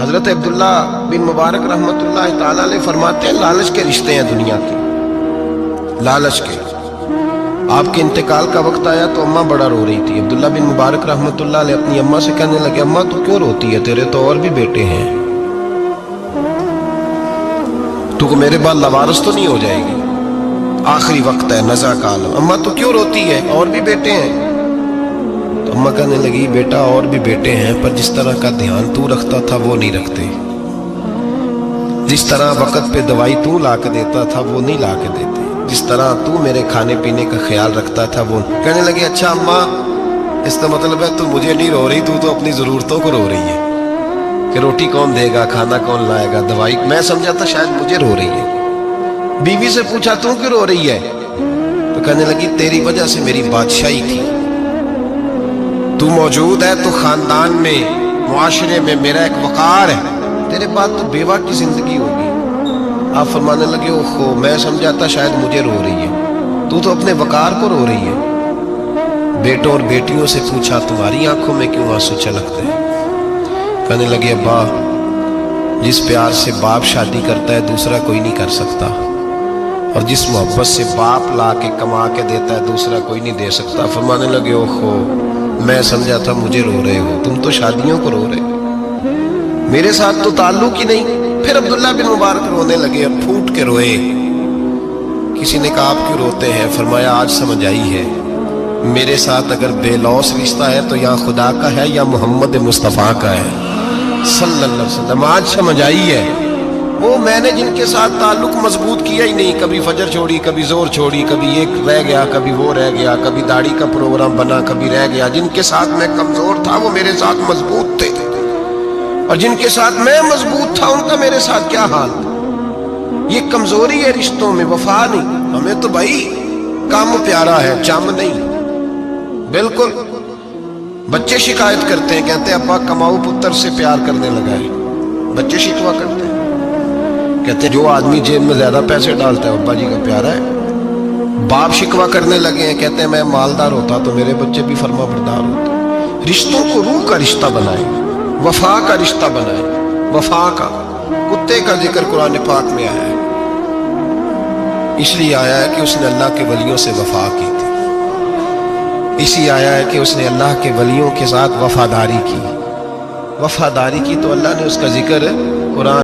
حضرت عبداللہ بن مبارک رحمۃ اللہ تعالیٰ علیہ فرماتے ہیں لالچ کے رشتے ہیں دنیا کے، لالچ کے۔ آپ کے انتقال کا وقت آیا تو اماں بڑا رو رہی تھی۔ عبداللہ بن مبارک رحمۃ اللہ علیہ اپنی اماں سے کہنے لگے اماں تو کیوں روتی ہے، تیرے تو اور بھی بیٹے ہیں، تو کو میرے بعد لوارث تو نہیں ہو جائے گی، آخری وقت ہے، نزع کا عالم، اماں تو کیوں روتی ہے، اور بھی بیٹے ہیں؟ تو اماں کہنے لگی بیٹا اور بھی بیٹے ہیں، پر جس طرح کا دھیان تو رکھتا تھا وہ نہیں رکھتے، جس طرح وقت پہ دوائی تو لا کے دیتا تھا وہ نہیں لا کے دیتے، جس طرح تو میرے کھانے پینے کا خیال رکھتا تھا وہ۔ کہنے لگے اچھا اماں اس کا مطلب ہے تو مجھے نہیں رو رہی، تو اپنی ضرورتوں کو رو رہی ہے کہ روٹی کون دے گا، کھانا کون لائے گا، دوائی، میں سمجھا تھا شاید مجھے رو رہی ہے۔ بیوی سے پوچھا تو کیوں رو رہی ہے، تو کہنے لگی تیری وجہ سے میری بادشاہی تھی، تو موجود ہے تو خاندان میں، معاشرے میں میرا ایک وقار ہے، تیرے بعد تو بیوہ کی زندگی ہوگی۔ آپ فرمانے لگے اوہو میں سمجھا تھا شاید مجھے رو رہی ہے، تو اپنے وقار کو رو رہی ہے۔ بیٹوں اور بیٹیوں سے پوچھا تمہاری آنکھوں میں کیوں آنسو چھلکتے ہیں؟ کہنے لگے ابا جس پیار سے باپ شادی کرتا ہے دوسرا کوئی نہیں کر سکتا، اور جس محبت سے باپ لا کے کما کے دیتا ہے دوسرا کوئی نہیں دے سکتا۔ فرمانے لگے اوہو میں سمجھا تھا مجھے رو رہے ہو، تم تو شادیوں کو رو رہے ہو، میرے ساتھ تو تعلق ہی نہیں۔ پھر عبداللہ بن مبارک رونے لگے اور پھوٹ کے روئے۔ کسی نے کہا آپ کیوں روتے ہیں؟ فرمایا آج سمجھ آئی ہے میرے ساتھ اگر بے لوث رشتہ ہے تو یا خدا کا ہے یا محمد مصطفیٰ کا ہے صلی اللہ علیہ وسلم، آج سمجھ آئی ہے۔ وہ میں نے جن کے ساتھ تعلق مضبوط کیا ہی نہیں، کبھی فجر چھوڑی، کبھی زور چھوڑی، کبھی ایک رہ گیا، کبھی وہ رہ گیا، کبھی داڑھی کا پروگرام بنا، کبھی رہ گیا، جن کے ساتھ میں کمزور تھا وہ میرے ساتھ مضبوط تھے، اور جن کے ساتھ میں مضبوط تھا ان کا میرے ساتھ کیا حال تھا۔ یہ کمزوری ہے رشتوں میں، وفا نہیں۔ ہمیں تو بھائی کام پیارا ہے، چم نہیں۔ بالکل بچے شکایت کرتے ہیں، کہتے ہیں ابا کماؤ پتر سے پیار کرنے لگا ہے، بچے شکوا کرتے ہیں، کہتے ہیں جو آدمی جیب میں زیادہ پیسے ڈالتا ہے ابا جی کا پیارا ہے۔ باپ شکوا کرنے لگے ہیں، کہتے ہیں میں مالدار ہوتا تو میرے بچے بھی فرما بردار ہوتے۔ رشتوں کو روح کا رشتہ بنائیں، وفا کا رشتہ بنائیں، وفا کا۔ کتے کا ذکر قرآن پاک میں آیا ہے، اس لیے آیا ہے کہ اس نے اللہ کے ولیوں سے وفا کی تھی، اسی آیا ہے کہ اس نے اللہ کے ولیوں کے ساتھ وفاداری کی، وفاداری کی تو اللہ نے اس کا ذکر قرآن